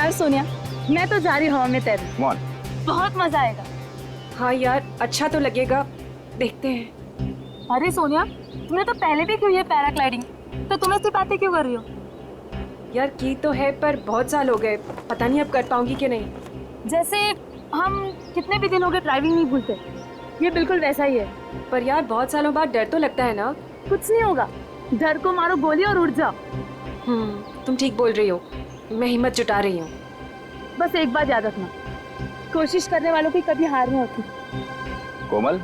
चल सोनिया, मैं तो जा रही हवा में तैरने। बहुत मजा आएगा। हाँ यार, अच्छा तो लगेगा, देखते हैं। अरे सोनिया, तुमने तो पहले भी की है पैराग्लाइडिंग, तो तुम ऐसी बातें क्यों कर रही हो? यार की तो है, पर बहुत साल हो गए, पता नहीं अब कर पाऊंगी कि नहीं। जैसे हम कितने भी दिन हो गए ड्राइविंग नहीं भूलते, ये बिल्कुल वैसा ही है। पर यार बहुत सालों बाद डर तो लगता है ना। कुछ नहीं होगा, डर को मारो गोली और उड़ जाओ। तुम ठीक बोल रही हो, मैं हिम्मत जुटा रही हूँ। बस एक बात याद रखना, कोशिश करने वालों की कभी हार नहीं होती। कोमल,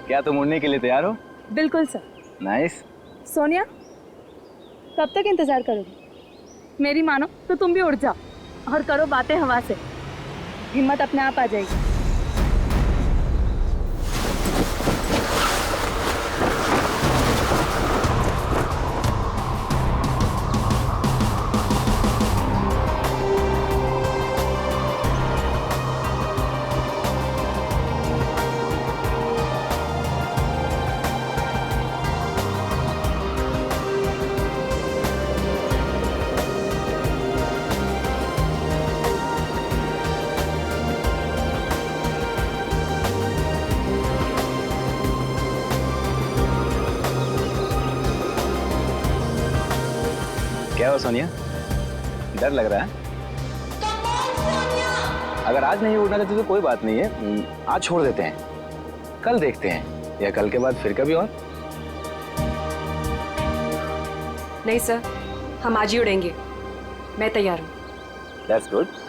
क्या तुम उड़ने के लिए तैयार हो? बिल्कुल सर। नाइस। सोनिया, कब तक इंतजार करोगी? मेरी मानो तो तुम भी उड़ जाओ और करो बातें हवा से, हिम्मत अपने आप आ जाएगी। क्या हो सोनिया, डर लग रहा है? अगर आज नहीं उड़ना चाहते तो कोई बात नहीं है, आज छोड़ देते हैं, कल देखते हैं, या कल के बाद फिर कभी और। नहीं सर, हम आज ही उड़ेंगे, मैं तैयार हूँ। That's good.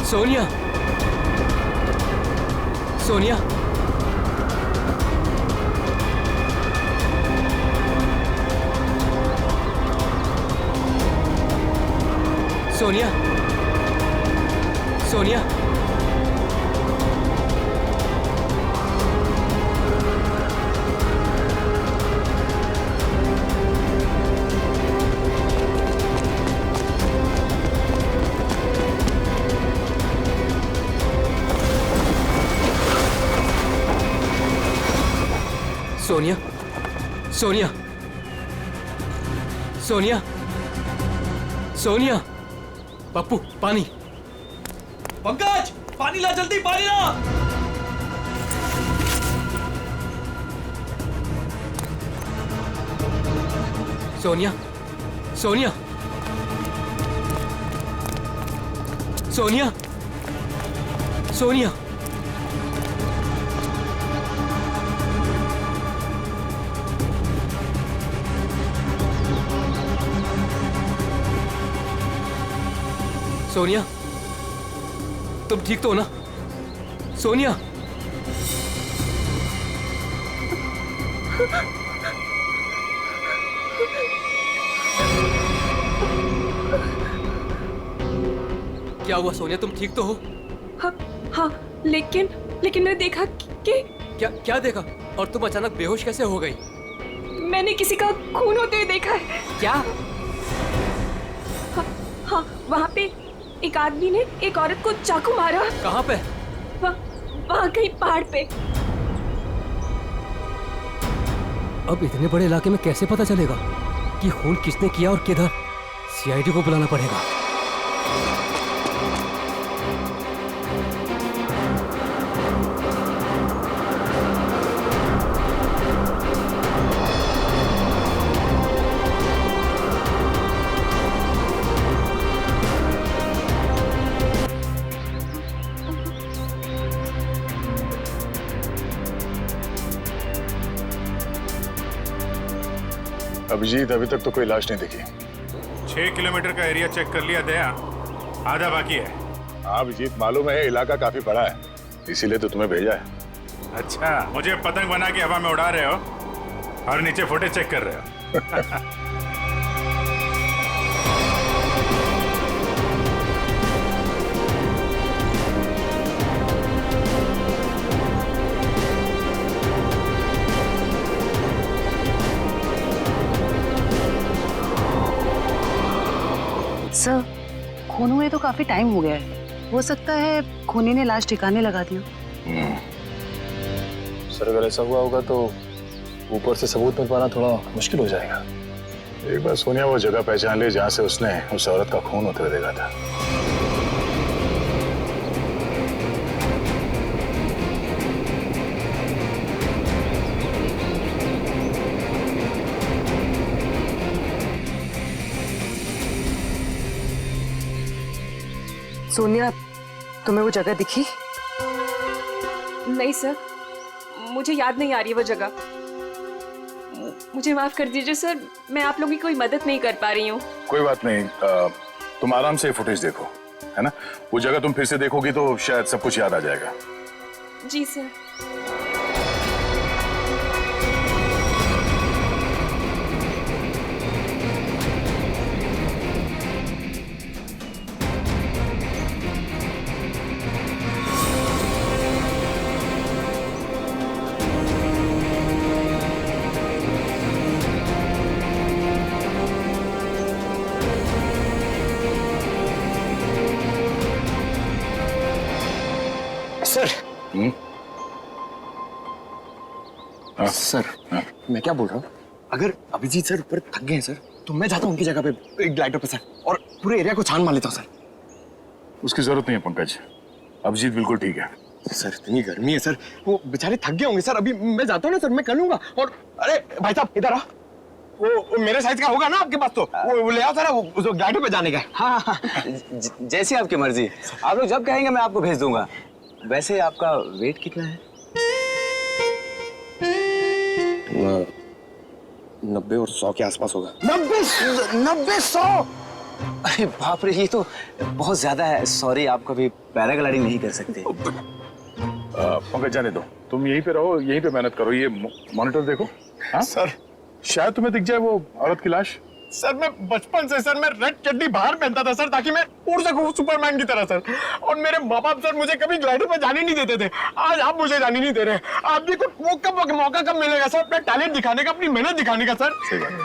सोनिया, सोनिया, सोनिया, सोनिया, सोनिया, सोनिया, सोनिया, सोनिया, पप्पू पानी। पंकज, पानी ला, जल्दी पानी ला। सोनिया, सोनिया, सोनिया, सोनिया, सोनिया, तुम ठीक तो हो ना? सोनिया, क्या हुआ सोनिया, तुम ठीक तो हो? हाँ हाँ, लेकिन मैंने देखा कि क्या देखा? और तुम अचानक बेहोश कैसे हो गई? मैंने किसी का खून होते हुए देखा है। क्या? हाँ, वहाँ पे एक आदमी ने एक औरत को चाकू मारा। कहाँ पे? वहाँ कहीं पहाड़ पे। अब इतने बड़े इलाके में कैसे पता चलेगा कि खून किसने किया और किधर? सीआईडी को बुलाना पड़ेगा। अभिजीत, अभी तक तो कोई लाश नहीं दिखी। 6 किलोमीटर का एरिया चेक कर लिया दया, आधा बाकी है। हाँ अभिजीत, मालूम है इलाका काफी बड़ा है, इसीलिए तो तुम्हें भेजा है। अच्छा, मुझे पतंग बना के हवा में उड़ा रहे हो और नीचे फुटेज चेक कर रहे हो। सर, खून हुए तो काफी टाइम हो गया है, हो सकता है खूनी ने लाश ठिकाने लगा दी हो। सर अगर ऐसा हुआ होगा तो ऊपर से सबूत मिल पाना थोड़ा मुश्किल हो जाएगा। एक बार सोनिया वो जगह पहचान ली जहाँ से उसने उस औरत का खून होते हुए देखा था। सोनिया, तुम्हें वो जगह दिखी? नहीं सर, मुझे याद नहीं आ रही वो जगह। मुझे माफ कर दीजिए सर, मैं आप लोगों की कोई मदद नहीं कर पा रही हूँ। कोई बात नहीं, तुम आराम से फुटेज देखो, है ना? वो जगह तुम फिर से देखोगी तो शायद सब कुछ याद आ जाएगा। जी सर। सर। हाँ? सर, हाँ? मैं क्या बोल रहा हूँ, अगर अभिजीत सर ऊपर थक गए हैं सर, तो मैं जाता हूँ उनकी जगह पे एक ग्लाइडर पे सर, और पूरे एरिया को छान मार लेता हूँ सर। उसकी जरूरत नहीं है पंकज, अभिजीत बिल्कुल ठीक है। सर इतनी गर्मी है सर, वो बेचारे थक गए होंगे सर। अभी मैं जाता हूँ ना सर, मैं कर लूंगा। और अरे भाई साहब इधर आ, वो मेरे साइज का होगा ना आपके पास? तो वो ले आओ सर, वो ग्लाइडर पे जाने का। हाँ हाँ, जैसी आपकी मर्जी, आप लोग जब कहेंगे मैं आपको भेज दूंगा। वैसे आपका वेट कितना है? 90 और 100 के आसपास होगा। 90-100? अरे बाप रे, ये तो बहुत ज्यादा है। सॉरी, आप कभी पैराग्लाइडिंग नहीं कर सकते। पंकज जाने दो, तुम यहीं पे रहो, यहीं पे मेहनत करो। ये मॉनिटर देखो। हाँ सर, शायद तुम्हें दिख जाए वो औरत की लाश। सर मैं बचपन से सर मैं रेड चड्डी बाहर पहनता था सर, ताकि मैं उड़ सकूं सुपरमैन की तरह सर। और मेरे माँ बाप सर मुझे कभी ग्लाइडर पे जाने नहीं देते थे। आज आप मुझे जाने नहीं दे रहे। आप भी को मौका कब मिलेगा सर अपना टैलेंट दिखाने का, अपनी मेहनत दिखाने का सर? सही बात है।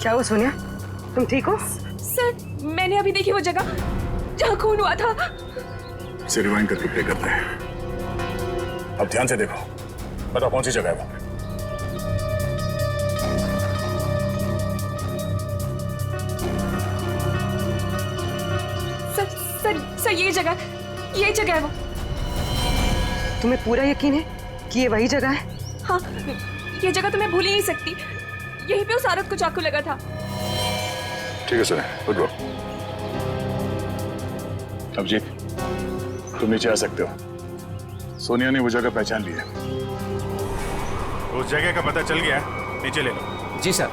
क्या हुआ सोनिया, तुम ठीक हो? सर मैंने अभी देखी वो जगह जहाँ खून हुआ था। इसे रिवाइंड करके प्ले करते हैं। अब ध्यान से देखो, बताओ कौन सी जगह है वहां पे? सर ये जगह है वो। तुम्हें पूरा यकीन है कि ये वही जगह है? हाँ, ये जगह तो मैं भूल ही नहीं सकती। यहीं पे उस औरत को चाकू लगा था। ठीक है सर, गुड वर्क। अभिजीत, तुम नीचे आ सकते हो। सोनिया ने वो जगह पहचान ली है। उस जगह का पता चल गया, नीचे ले लो। जी सर।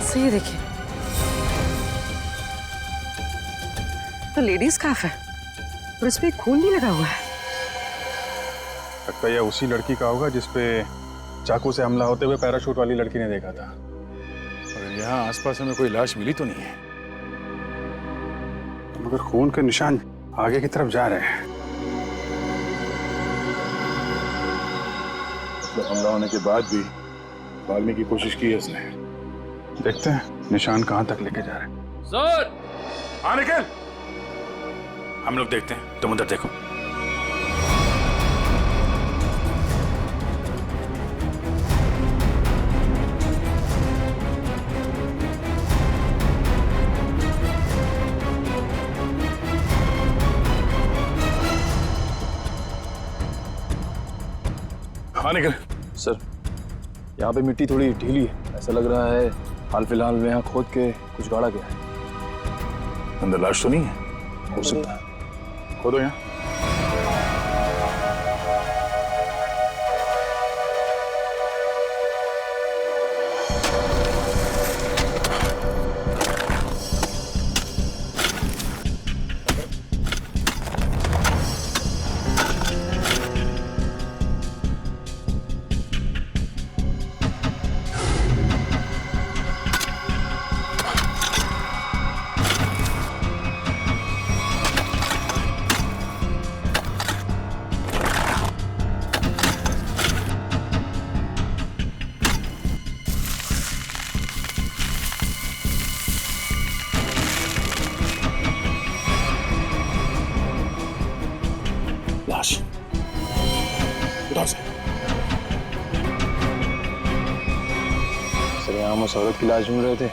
सर ये देखिए, तो लेडीज स्कार्फ है और इस पे खून भी लगा हुआ है। लगता है यह उसी लड़की का होगा जिसपे चाकू से हमला होते हुए पैराशूट वाली लड़की ने देखा था। और यहाँ आसपास हमें कोई लाश मिली तो नहीं है, मगर खून के निशान आगे की तरफ जा रहे हैं। तो हमला होने के बाद भी भागने की कोशिश की है इसने। देखते हैं निशान कहां तक लेके जा रहे हैं। सर, हाँ निकल। हम लोग देखते हैं, तुम उधर देखो। हाँ निकल। सर, यहाँ पे मिट्टी थोड़ी ढीली है, ऐसा लग रहा है हाल फिलहाल में यहाँ खोद के कुछ गाड़ा गया है। अंदर लाश तो नहीं है? हो सकता है। खोदो यहाँ। लाश उठाओ सर। सर, यहाँ हम उस औरत की लाश ढूंढ रहे थे,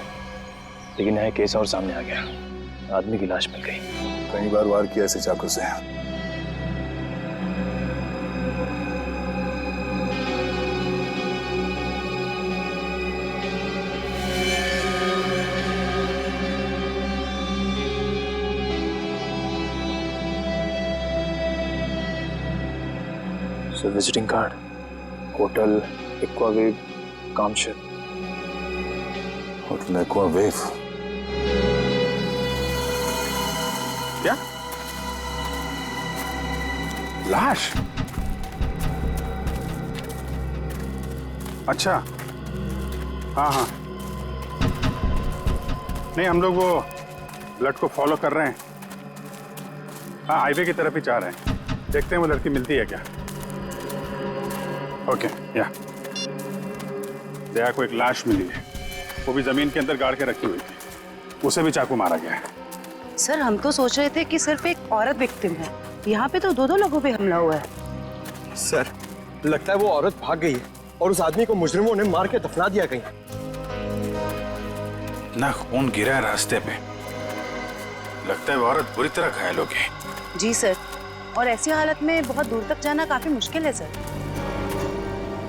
लेकिन यहाँ केस और सामने आ गया। आदमी की लाश मिल गई। कई बार वार किया ऐसे चाकू से। Sir, visiting card, hotel Aquawave Kamshet. Hotel Aquawave. क्या? लाश? अच्छा, हाँ हाँ। नहीं, हम लोग वो ब्लड को फॉलो कर रहे हैं। हाँ, हाईवे की तरफ ही जा रहे हैं। देखते हैं वो लड़की मिलती है क्या। ओके, या दया को एक लाश मिली है, वो भी जमीन के अंदर गाड़ के रखी हुई थी। उसे भी चाकू मारा गया है। सर, हम तो सोच रहे थे कि सिर्फ एक औरत विक्टिम है, यहाँ पे तो दो लोगों पे हमला हुआ है। सर, लगता है वो औरत भाग गई है और उस आदमी को मुजरिमों ने मार के दफना दिया कहीं। ना खून गिरा है रास्ते पे, लगता है वो औरत बुरी तरह घायल हो गई। जी सर, और ऐसी हालत में बहुत दूर तक जाना काफी मुश्किल है सर।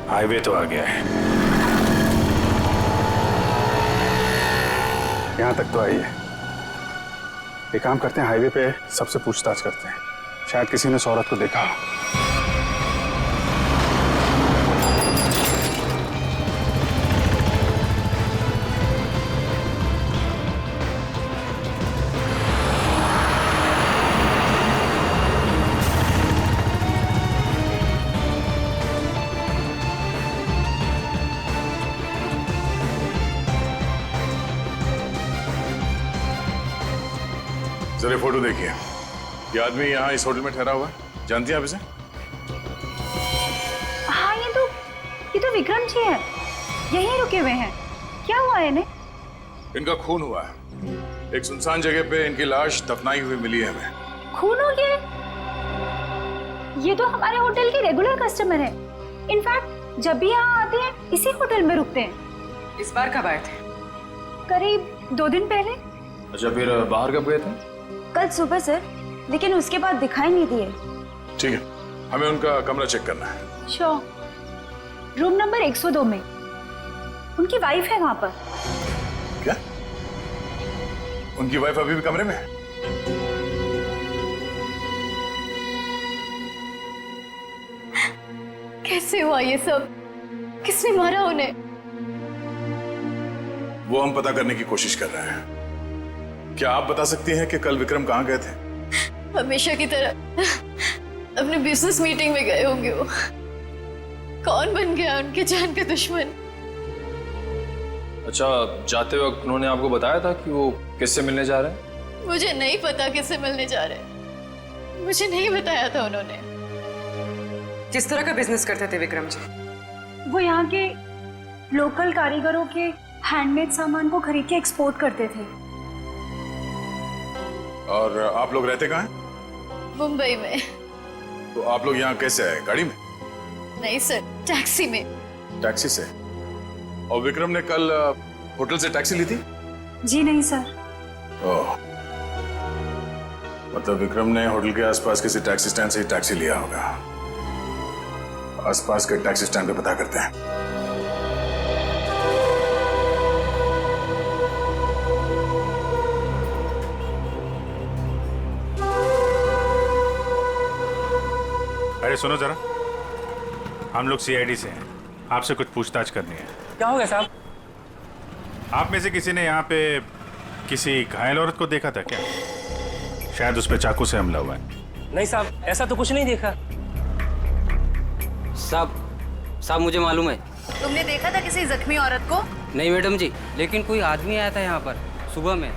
हाईवे तो आ गया है, यहाँ तक तो आई है। एक काम करते हैं, हाईवे पे सबसे पूछताछ करते हैं, शायद किसी ने उस औरत को देखा हो। जरा फोटो देखिए। ये आदमी यहाँ इस होटल में ठहरा हुआ है, जानती हैं आप इसे? हाँ, ये तो विक्रम जी है, यहीं रुके हुए हैं। क्या हुआ है इन्हें? इनका खून हुआ है, एक सुनसान जगह पे इनकी लाश दफनाई हुई मिली है हमें। खून हो गया? ये तो हमारे होटल के रेगुलर कस्टमर है। इनफैक्ट जब भी यहाँ आते हैं इसी होटल में रुकते हैं। इस बार कब आए थे? करीब 2 दिन पहले। अच्छा, फिर बाहर कब गए थे? कल सुबह सर, लेकिन उसके बाद दिखाई नहीं दिए। ठीक है, हमें उनका कमरा चेक करना है। श्योर। रूम नंबर 102 में उनकी वाइफ है वहां पर। क्या? उनकी वाइफ अभी भी कमरे में है? कैसे हुआ ये सब? किसने मारा उन्हें? वो हम पता करने की कोशिश कर रहे हैं। क्या आप बता सकती हैं कि कल विक्रम कहाँ गए थे? हमेशा की तरह अपने बिजनेस मीटिंग में गए होंगे वो। कौन बन गया उनके जान का दुश्मन? अच्छा, जाते वक्त उन्होंने आपको बताया था कि वो किससे मिलने जा रहे हैं? मुझे नहीं पता किससे मिलने जा रहे हैं। मुझे नहीं बताया था उन्होंने। किस तरह का बिजनेस करते थे विक्रम जी? वो यहाँ के लोकल कारीगरों के हैंडमेड सामान को खरीद के एक्सपोर्ट करते थे। और आप लोग रहते कहाँ हैं? मुंबई में। तो आप लोग यहाँ कैसे आए? गाड़ी में? नहीं सर, टैक्सी में। टैक्सी से? और विक्रम ने कल होटल से टैक्सी ली थी? जी नहीं सर। ओह, मतलब विक्रम ने होटल के आसपास किसी टैक्सी स्टैंड से ही टैक्सी लिया होगा। आसपास के टैक्सी स्टैंड पे पता करते हैं। अरे सुनो जरा, हम लोग सीआईडी से हैं, आपसे कुछ पूछताछ करनी है। क्या हो गया साहब? आप में से किसी ने यहाँ पे किसी घायल औरत को देखा था क्या? शायद उस पे चाकू से हमला हुआ है। नहीं साहब, ऐसा तो कुछ नहीं देखा। साहब मुझे मालूम है। तुमने देखा था किसी जख्मी औरत को? नहीं मैडम जी, लेकिन कोई आदमी आया था यहाँ पर सुबह में।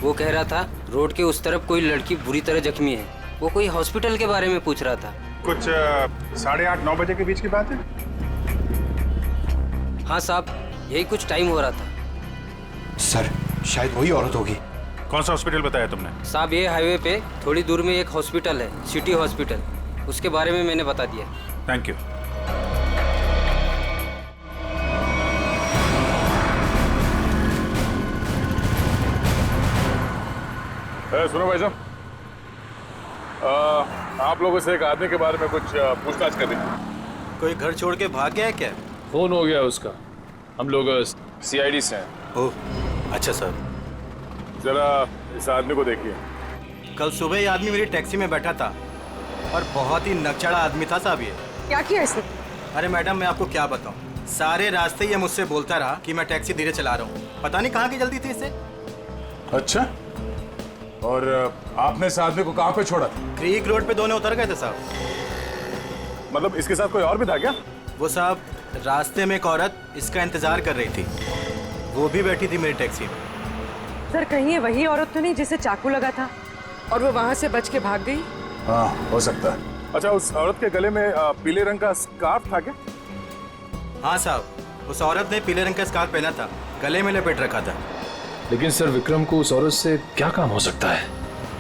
वो कह रहा था रोड के उस तरफ कोई लड़की बुरी तरह जख्मी है। वो कोई हॉस्पिटल के बारे में पूछ रहा था। कुछ 8:30-9 बजे के बीच की बात है। हाँ साहब, यही कुछ टाइम हो रहा था। सर, शायद वही औरत होगी। कौन सा हॉस्पिटल बताया तुमने? साहब ये हाईवे पे थोड़ी दूर में एक हॉस्पिटल है, सिटी हॉस्पिटल। उसके बारे में मैंने बता दिया। Thank you. सुनो भाई साहब, आप लोगों से एक आदमी के बारे में कुछ पूछताछ करनी थी। कोई घर छोड़ के भाग गया है क्या? फोन हो गया उसका। हम लोग सीआईडी से हैं। ओह, अच्छा सर। जरा इस आदमी को देखिए। कल सुबह ये आदमी मेरी टैक्सी में बैठा था और बहुत ही नकचड़ा आदमी था साहब ये। क्या किया इसने? अरे मैडम, मैं आपको क्या बताऊं, सारे रास्ते ये मुझसे बोलता रहा कि मैं टैक्सी धीरे चला रहा हूँ। पता नहीं कहाँ की जल्दी थी इसे। अच्छा, और आपने इस आदमी को कहाँ पे छोड़ा था? क्रीक रोड पे दोनों उतर गए थे साहब। मतलब इसके साथ कोई और भी था क्या? वो साहब, रास्ते में एक औरत इसका इंतजार कर रही थी। वो भी बैठी थी मेरी टैक्सी में। सर, कहीं ये वही औरत तो नहीं जिसे चाकू लगा था और वो वहां से बच के भाग गई? हाँ, हो सकता है। अच्छा, उस औरत के गले में पीले रंग का स्कार्फ था क्या? हाँ साहब, उस औरत ने पीले रंग का स्कार्फ पहना था, गले में लपेट रखा था। लेकिन सर, विक्रम को उस औरत से क्या काम हो सकता है?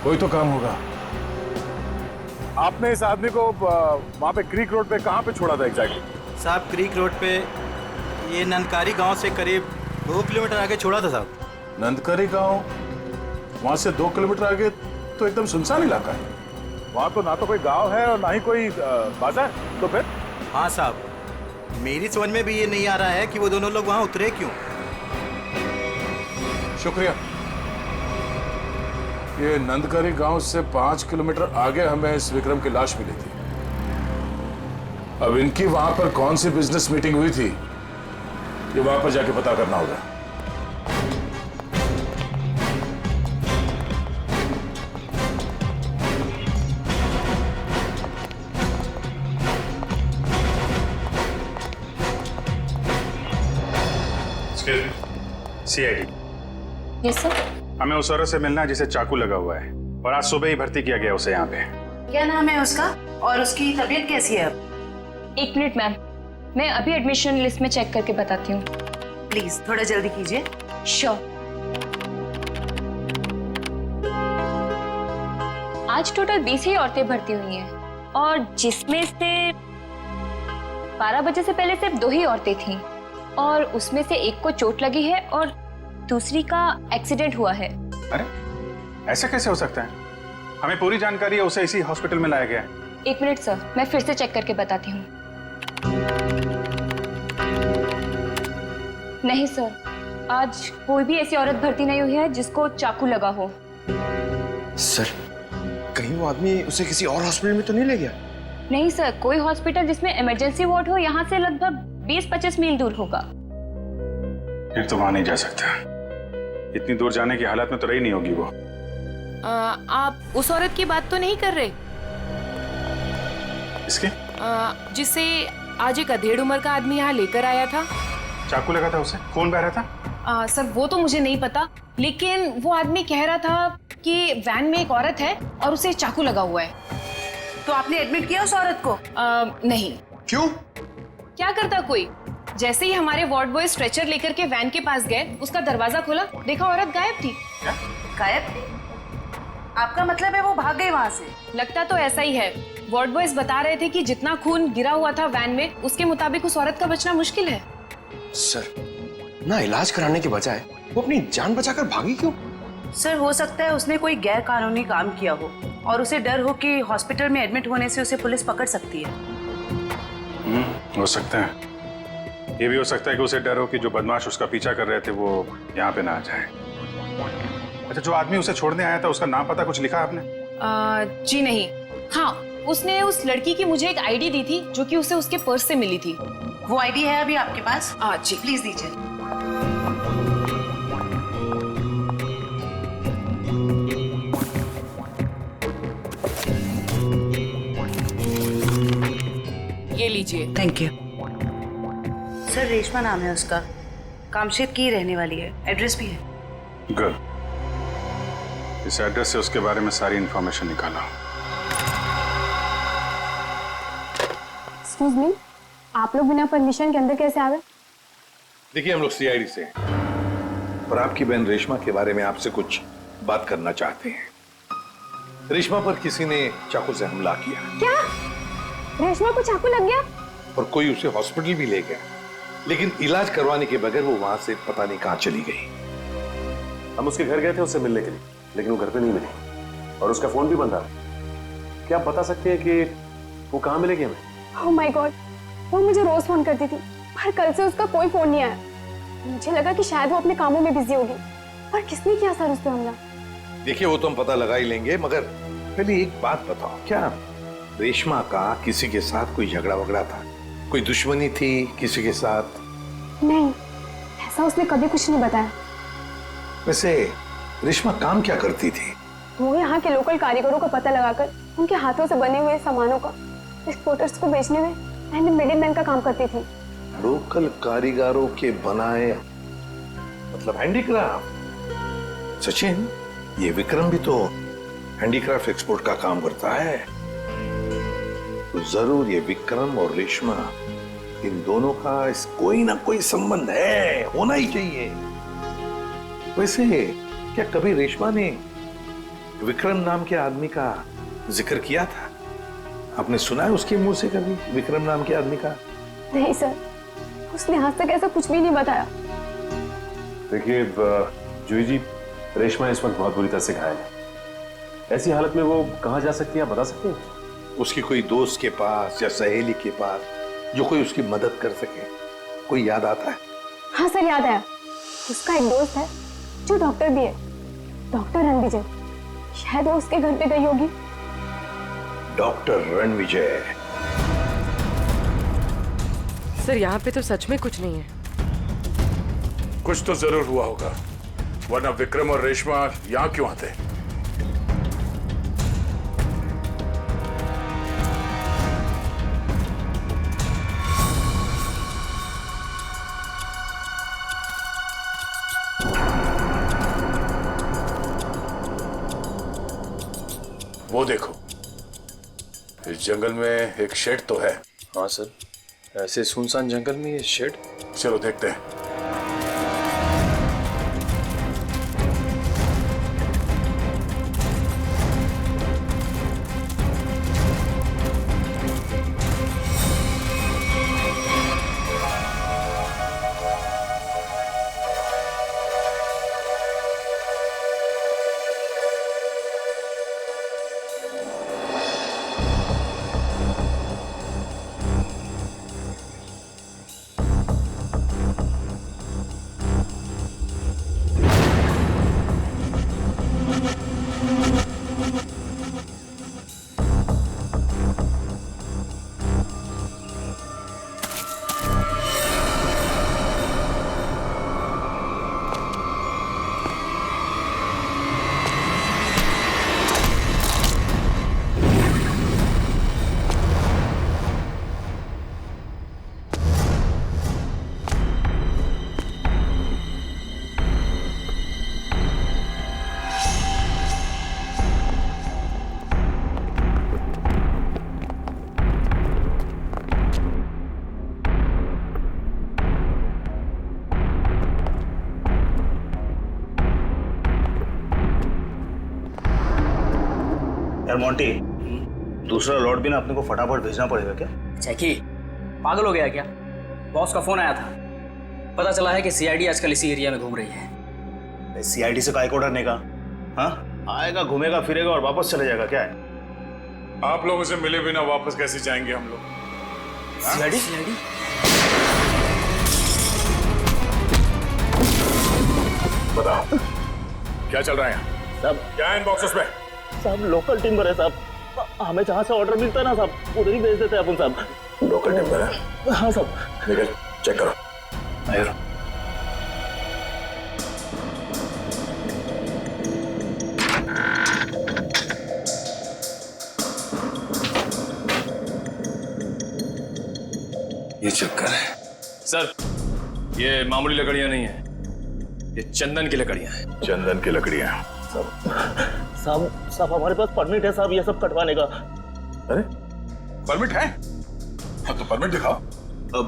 कोई तो काम होगा। आपने इस आदमी को वहाँ पे क्रीक रोड पे कहाँ पे छोड़ा था एग्जैक्टली? साहब, क्रीक रोड पे ये नंदकारी गांव से करीब 2 किलोमीटर आगे छोड़ा था साहब। नंदकारी गांव? वहाँ से 2 किलोमीटर आगे तो एकदम सुनसान इलाका है। वहाँ तो ना तो कोई गांव है और ना ही कोई बाजार। तो फिर? हाँ साहब, मेरी समझ में भी ये नहीं आ रहा है कि वो दोनों लोग वहाँ उतरे क्यों। शुक्रिया। ये नंदकारी गांव से 5 किलोमीटर आगे हमें इस विक्रम की लाश मिली थी। अब इनकी वहां पर कौन सी बिजनेस मीटिंग हुई थी, ये वहां पर जाके पता करना होगा। सीआईडी। Yes sir. हमें उस औरत से मिलना है जिसे चाकू लगा हुआ है और आज सुबह ही भर्ती किया गया उसे यहाँ पे। क्या नाम है उसका और उसकी तबीयत कैसी है अब? 1 मिनट मैम, मैं अभी एडमिशन लिस्ट में चेक करके बताती हूँ। प्लीज थोड़ा जल्दी कीजिए। श्योर। आज टोटल 20 ही औरतें भर्ती हुई हैं और जिसमें से 12 बजे से पहले सिर्फ 2 ही औरतें थीं और उसमें से एक को चोट लगी है और दूसरी का एक्सीडेंट हुआ है। अरे ऐसा कैसे हो सकता है? हमें पूरी जानकारी है, उसे इसी हॉस्पिटल में लाया गया है। 1 मिनट सर, मैं फिर से चेक करके बताती हूँ। नहीं सर, आज कोई भी ऐसी औरत भर्ती नहीं हुई है जिसको चाकू लगा हो। सर, कहीं वो आदमी उसे किसी और हॉस्पिटल में तो नहीं ले गया? नहीं सर, कोई हॉस्पिटल जिसमें इमरजेंसी वार्ड हो यहाँ से लगभग 20-25 मील दूर होगा। फिर तो वहां नहीं जा सकता। इतनी दूर जाने की हालत में तो रही नहीं होगी वो। आप उस औरत की बात तो नहीं कर रहे इसके जिसे आज एक अधेड़ उम्र का आदमी यहाँ लेकर आया था? चाकू लगा था उसे, खून बह रहा था। सर वो तो मुझे नहीं पता, लेकिन वो आदमी कह रहा था कि वैन में एक औरत है और उसे चाकू लगा हुआ है। तो आपने एडमिट किया उस औरत को? नहीं। क्यों? क्या करता कोई? जैसे ही हमारे वार्ड बॉय स्ट्रेचर लेकर के वैन के पास गए, उसका दरवाजा खोला, देखा औरत गायब थी। गायब थी? आपका मतलब है वो भाग गई वहाँ से? लगता तो ऐसा ही है। वार्ड बॉयज बता रहे थे कि जितना खून गिरा हुआ था वैन में, उसके मुताबिक उस औरत का बचना मुश्किल है। सर, ना इलाज कराने के बजाय वो अपनी जान बचाकर भागी क्यों? सर हो सकता है उसने कोई गैर कानूनी काम किया हो और उसे डर हो कि हॉस्पिटल में एडमिट होने से उसे पुलिस पकड़ सकती है। हो सकता है। ये भी हो सकता है कि उसे डर हो कि जो बदमाश उसका पीछा कर रहे थे वो यहाँ पे ना आ जाए। अच्छा, जो आदमी उसे छोड़ने आया था उसका नाम पता कुछ लिखा आपने? जी नहीं। हाँ, उसने उस लड़की की मुझे एक आईडी दी थी जो कि उसे उसके पर्स से मिली थी। वो आईडी है अभी आपके पास? जी प्लीज दीजिए। ये लीजिए। Thank you. सर रेशमा नाम है उसका, कामशेद की रहने वाली है, एड्रेस भी है। गुड। इस एड्रेस से उसके बारे में सारी इंफॉर्मेशन निकाला। एक्सक्यूज मी, आप लोग बिना परमिशन के अंदर कैसे आ गए? देखिए, हम लोग सीआईडी से हैं और आपकी बहन रेशमा के बारे में आपसे कुछ बात करना चाहते हैं। रेशमा पर किसी ने चाकू से हमला किया। क्या? रेशमा को चाकू लग गया? और कोई उसे हॉस्पिटल भी ले गया, लेकिन इलाज करवाने के बगैर वो वहां से पता नहीं कहां चली गई। हम उसके घर गए थे उससे मिलने के लिए, लेकिन वो घर पे नहीं मिली और उसका फोन भी बंद था। क्या आप बता सकते हैं कि वो कहाँ मिलेगी हमें? ओह माय गॉड, वो मुझे रोज फोन करती थी, पर कल से उसका कोई फोन नहीं आया। मुझे लगा कि शायद वो अपने कामों में बिजी होगी। पर किसने किया सर उस पे हमला? देखिए, वो तो हम पता लगा ही लेंगे, मगर पहले एक बात बताओ, क्या रेशमा का किसी के साथ कोई झगड़ा वगड़ा था? कोई दुश्मनी थी किसी के साथ? नहीं, ऐसा उसने कभी कुछ नहीं बताया। वैसे रेशमा काम क्या करती थी? वो यहाँ के लोकल कारीगरों का पता लगाकर उनके हाथों से बने हुए सामानों का एक्सपोर्टर्स को बेचने में एंड मिडिलमैन का काम करती थी। लोकल कारीगरों के बनाए, मतलब हैंडीक्राफ्ट। सचिन, ये विक्रम भी तो हैंडीक्राफ्ट एक्सपोर्ट का काम करता है, तो जरूर ये विक्रम और रेशमा, इन दोनों का कोई ना कोई संबंध है, होना ही चाहिए। वैसे क्या कभी रेशमा ने विक्रम नाम के आदमी का जिक्र किया था? आपने सुना है उसके मुंह से कभी विक्रम नाम के आदमी का? नहीं सर, उसने आज तक ऐसा कुछ भी नहीं बताया। देखिए जूही जी, रेशमा इस वक्त बहुत बुरी तरह से घायल है। ऐसी हालत में वो कहाँ जा सकती है, आप बता सकते हैं? उसकी कोई दोस्त के पास या सहेली के पास जो कोई उसकी मदद कर सके, कोई याद आता है? हाँ सर, याद आया। उसका एक दोस्त है जो डॉक्टर भी है, डॉक्टर रणविजय। शायद वो उसके घर पे गई होगी। डॉक्टर रणविजय? सर यहाँ पे तो सच में कुछ नहीं है। कुछ तो जरूर हुआ होगा, वरना विक्रम और रेशमा यहाँ क्यों आते? वो देखो, इस जंगल में एक शेड तो है। हाँ सर, ऐसे सुनसान जंगल में ये शेड? चलो देखते हैं। यार मोंटी, दूसरा लॉट भी ना अपने को फटाफट भेजना पड़ेगा क्या? जैकी पागल हो गया क्या? बॉस का फोन आया था, पता चला है कि सीआईडी आजकल इसी एरिया में घूम रही है। सीआईडी से काय को डरने का? हाँ, आएगा घूमेगा फिरेगा और वापस चले जाएगा, क्या है? आप लोगों से मिले बिना वापस कैसे जाएंगे हम लोग? सीआईडी? बताओ क्या चल रहा है यहाँ? सब क्या है इन बॉक्सेस में? सब लोकल टिम्बर है साहब, हमें जहाँ से ऑर्डर मिलता है ना साहब उधर ही भेज देते हैं अपन साहब। लोकल टिम्बर है? हाँ साहब। निकल चेक करो। आयो। ये चक्कर है सर, ये मामूली लकड़ियां नहीं है, ये चंदन की लकड़ियां हैं। चंदन की लकड़ियां? साहब हमारे पास परमिट है साहब ये सब कटवाने का। अरे परमिट है? हाँ तो परमिट दिखाओ। अब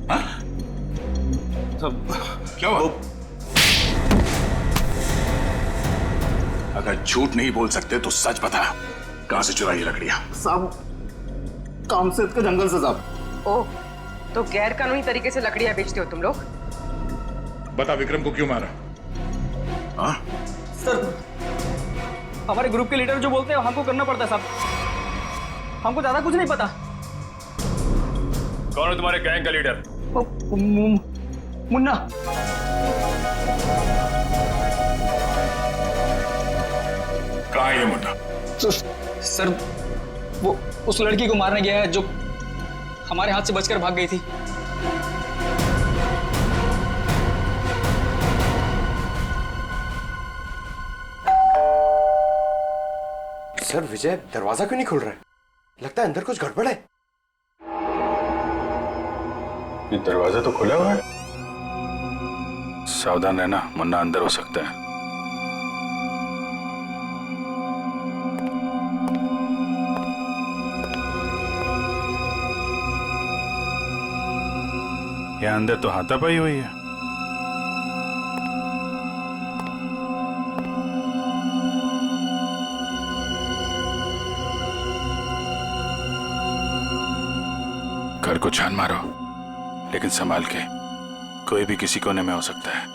हाँ? सब क्या हुआ? अगर झूठ नहीं बोल सकते तो सच बता, कहां से चुराई लकड़ियां? साहब कामसेद के जंगल से साहब। ओह, तो गैर कानूनी तरीके से लकड़ियां बेचते हो तुम लोग? बता विक्रम को क्यों मारा? हाँ? सर हमारे ग्रुप के लीडर जो बोलते हैं हमको करना पड़ता है साहब, हमको ज्यादा कुछ नहीं पता। कौन है तुम्हारे गैंग का लीडर? मुन्ना। कहाँ है ये मुन्ना? सर वो उस लड़की को मारने गया है जो हमारे हाथ से बचकर भाग गई थी। सर विजय दरवाजा क्यों नहीं खुल रहा है? लगता है अंदर कुछ गड़बड़ है। ये दरवाजा तो खुला हुआ है। सावधान रहना, मुन्ना अंदर हो सकता है। यहाँ अंदर तो हाथापाई हुई है। घर को छान मारो, लेकिन संभाल के, कोई भी किसी कोने में हो सकता है।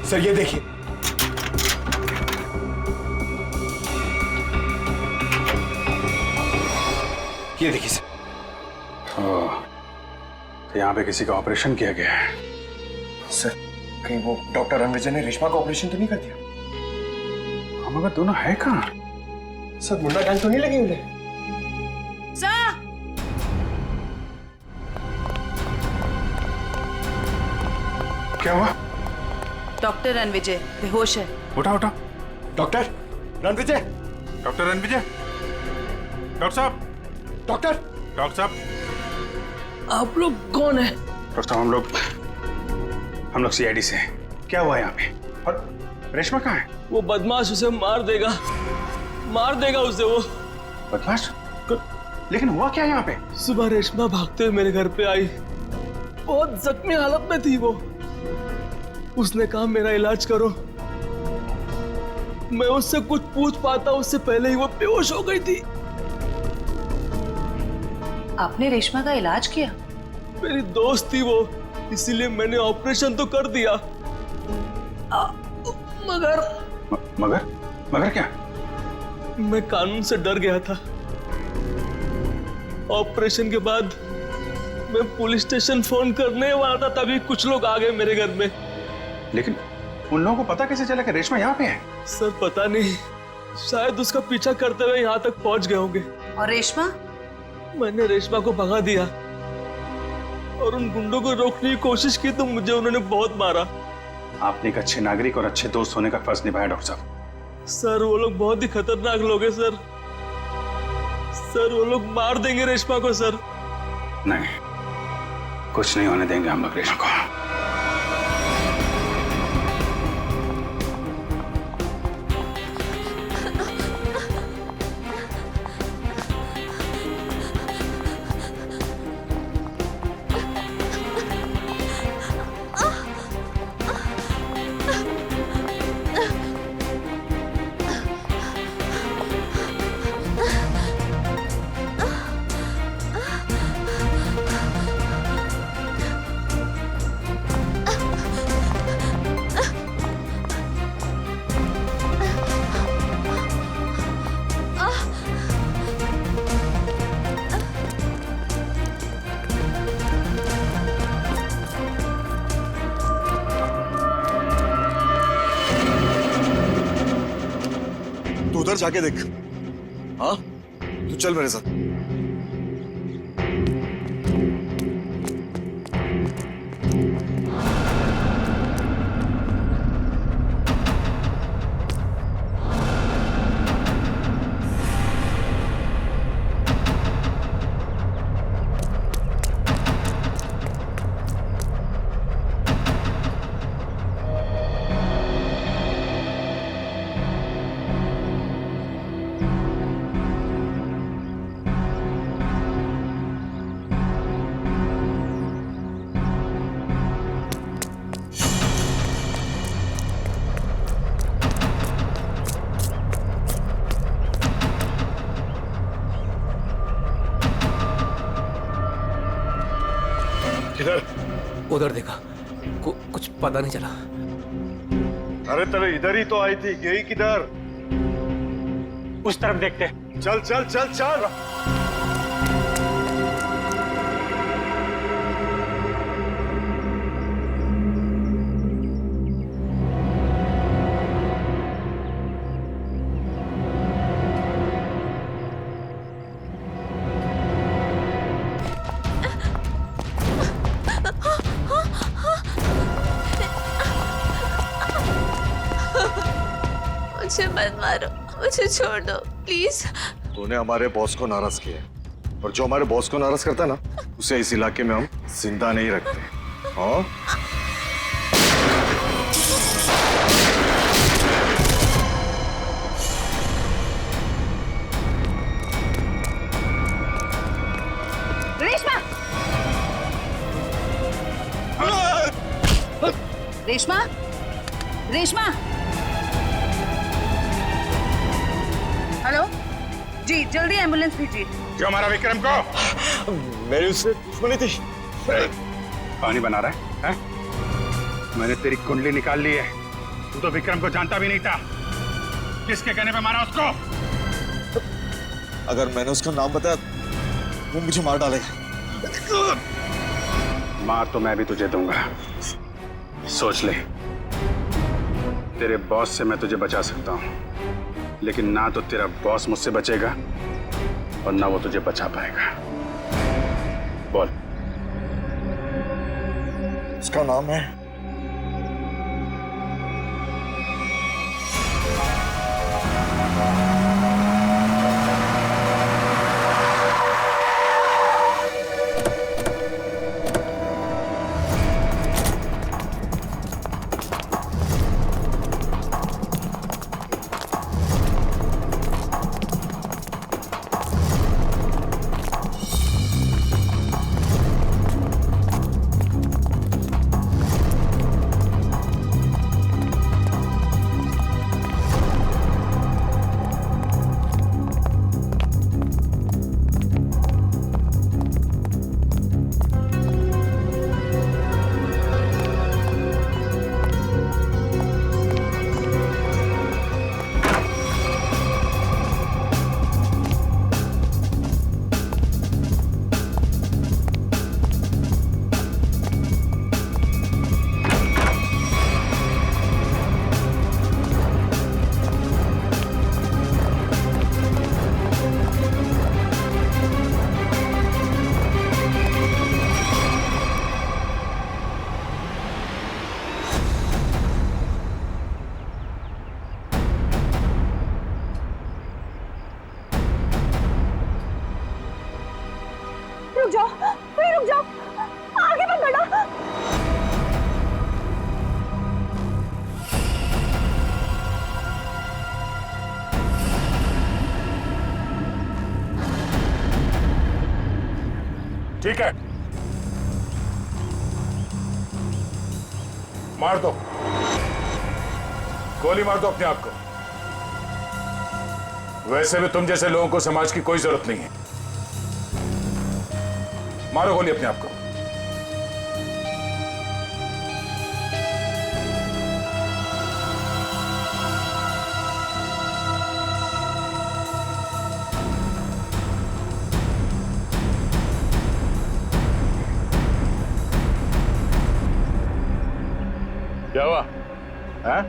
सर ये देखिए, ये देखिए सर। तो यहाँ पे किसी का ऑपरेशन किया गया है। सर कहीं वो डॉक्टर रणविजय ने रेशमा का ऑपरेशन तो नहीं कर दिया? हम अगर दोनों है कहाँ? सर मुन्ना गैंग तो नहीं लगी उन्हें? क्या हुआ? डॉक्टर रणविजय बेहोश है। उठा उठा। Doctor Ranvijay, doctor Ranvijay, doctor साहब, डॉक्टर साहब, आप लोग कौन है? डॉक्टर साहब हम लोग सीआईडी से हैं। क्या हुआ यहाँ पे? और रेशमा कहाँ है? वो बदमाश उसे मार देगा उसे वो। बदमाश? लेकिन हुआ क्या यहाँ पे? सुबह रेशमा भागते हुए मेरे घर पे आई, बहुत जख्मी हालत में थी वो। उसने कहा मेरा इलाज करो। मैं उससे कुछ पूछ पाता उससे पहले ही वो बेहोश हो गई थी। आपने रेशमा का इलाज किया? मेरी दोस्त थी वो, इसीलिए मैंने ऑपरेशन तो कर दिया, मगर मगर मगर क्या? मैं कानून से डर गया था। ऑपरेशन के बाद मैं पुलिस स्टेशन फोन करने वाला था, तभी कुछ लोग आ गए मेरे घर में। लेकिन उन लोगों को पता कैसे चला कि रेशमा यहाँ पे है? सर पता नहीं, शायद उसका पीछा करते हुए यहाँ तक पहुंच गए होंगे। और रेशमा? मैंने रेशमा को भगा दिया और उन गुंडों को रोकने की कोशिश की तो मुझे उन्होंने बहुत मारा। आपने एक अच्छे नागरिक और अच्छे दोस्त होने का फर्ज निभाया डॉक्टर साहब। सर वो लोग बहुत ही खतरनाक लोग हैं सर। सर वो लोग मार देंगे रेशमा को सर। नहीं, कुछ नहीं होने देंगे हम लोग रेशमा को। उधर जाके देख। हाँ, तू चल मेरे साथ। उधर देखा, कुछ पता नहीं चला। अरे तेरे इधर ही तो आई थी, गई किधर? उस तरफ देखते। चल चल चल चल। मुझे मत मारो, मुझे छोड़ दो प्लीज। तूने हमारे बॉस को नाराज किया और जो हमारे बॉस को नाराज करता है ना, उसे इस इलाके में हम जिंदा नहीं रखते। हाँ? रेशमा! रेशमा! रेशमा! हेलो जी, जल्दी एम्बुलेंस भेजिए। जो हमारा विक्रम को मेरी उससे दुश्मनी थी। पानी बना रहा है? मैंने तेरी कुंडली निकाल ली है। तू तो विक्रम को जानता भी नहीं था। किसके कहने पे मारा उसको? अगर मैंने उसका नाम बताया वो मुझे मार डालेगा। मार तो मैं भी तुझे दूंगा, सोच ले। तेरे बॉस से मैं तुझे बचा सकता हूँ, लेकिन ना तो तेरा बॉस मुझसे बचेगा और ना वो तुझे बचा पाएगा। बोल। उसका नाम है ठीक है, मार दो, गोली मार दो अपने आप को। वैसे भी तुम जैसे लोगों को समाज की कोई जरूरत नहीं है। मारो गोली अपने आप को। क्या हुआ? हैं?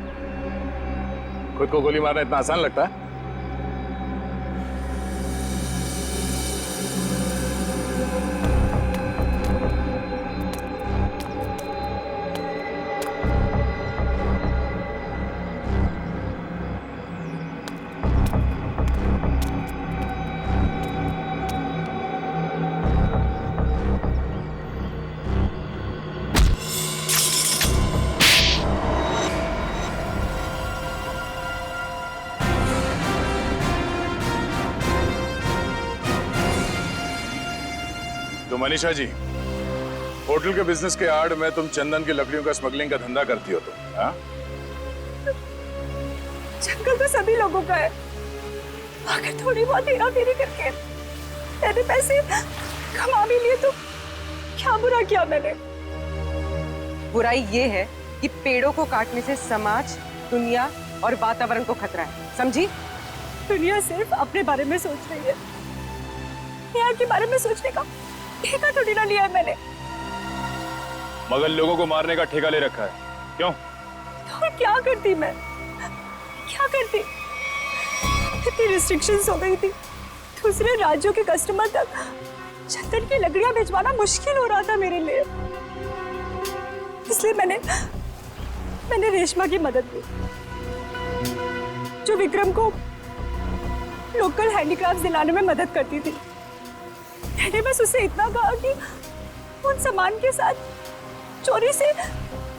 खुद को गोली मारना इतना आसान लगता है? तो मनीषा जी, होटल के बिजनेस के आड़ में तुम चंदन की लकड़ियों का स्मगलिंग का धंधा करती हो तुम, हाँ? जंगल तो सभी लोगों का है। अगर थोड़ी बहुत हेरा फेरी करके मैंने पैसे कमा भी लिए तो क्या बुरा किया मैंने? बुराई ये है कि पेड़ों को काटने से समाज, दुनिया और वातावरण को खतरा है, समझी? दुनिया सिर्फ अपने बारे में सोच रही है, यहाँ के बारे में सोचने का ठेका थोड़ी ना लिया है मैंने। मगर लोगों को मारने का ठेका ले रखा है, क्यों? तो क्या करती मैं? क्या करती? इतनी रिस्ट्रिक्शंस हो गई थी, दूसरे राज्यों के कस्टमर तक चंदन की लकड़ियां भिजवाना मुश्किल हो रहा था मेरे लिए। इसलिए मैंने रेशमा की मदद ली, जो विक्रम को लोकल हैंडीक्राफ्ट दिलाने में मदद करती थी। मैंने बस उससे इतना कहा कि उन सामान के साथ चोरी से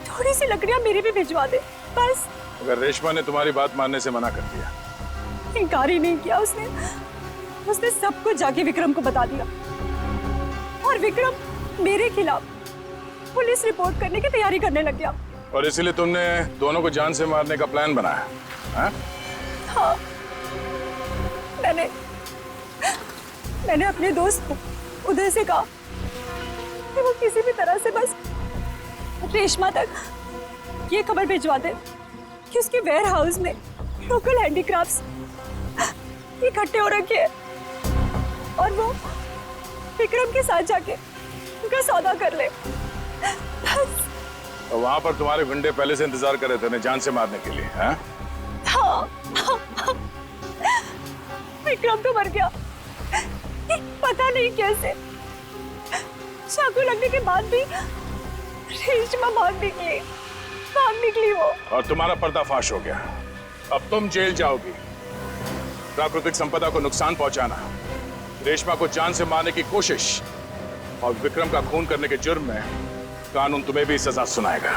थोड़ी सी लकड़ियां मेरी भी भिजवा दे, बस। अगर रेशमा ने तुम्हारी बात मानने से मना कर दिया? इनकार ही नहीं किया उसने सब कुछ जाके विक्रम को बता दिया, और विक्रम मेरे खिलाफ पुलिस रिपोर्ट करने की तैयारी करने लग गया। और इसीलिए तुमने दोनों को जान से मारने का प्लान बनाया, हाँ? हाँ, मैंने अपने दोस्त उदय से कहा कि वो किसी भी तरह से बस रेशमा तक ये खबर भिजवा दे कि उसके वेयर हाउस में लोकल हैंडीक्राफ्ट्स इकट्ठे हो रखे हैं, और वो विक्रम के साथ जाके उनका सौदा कर ले, बस। और वहां पर तुम्हारे गुंडे पहले से इंतजार कर रहे थे उन्हें जान से मारने के लिए, हाँ? हाँ। विक्रम तो मर गया, पता नहीं कैसे। चाकू लगने के बाद भी रेशमा भाग निकली वो। और तुम्हारा पर्दाफाश हो गया। अब तुम जेल जाओगी। प्राकृतिक संपदा को नुकसान पहुंचाना, रेशमा को जान से मारने की कोशिश और विक्रम का खून करने के जुर्म में कानून तुम्हें भी सजा सुनाएगा।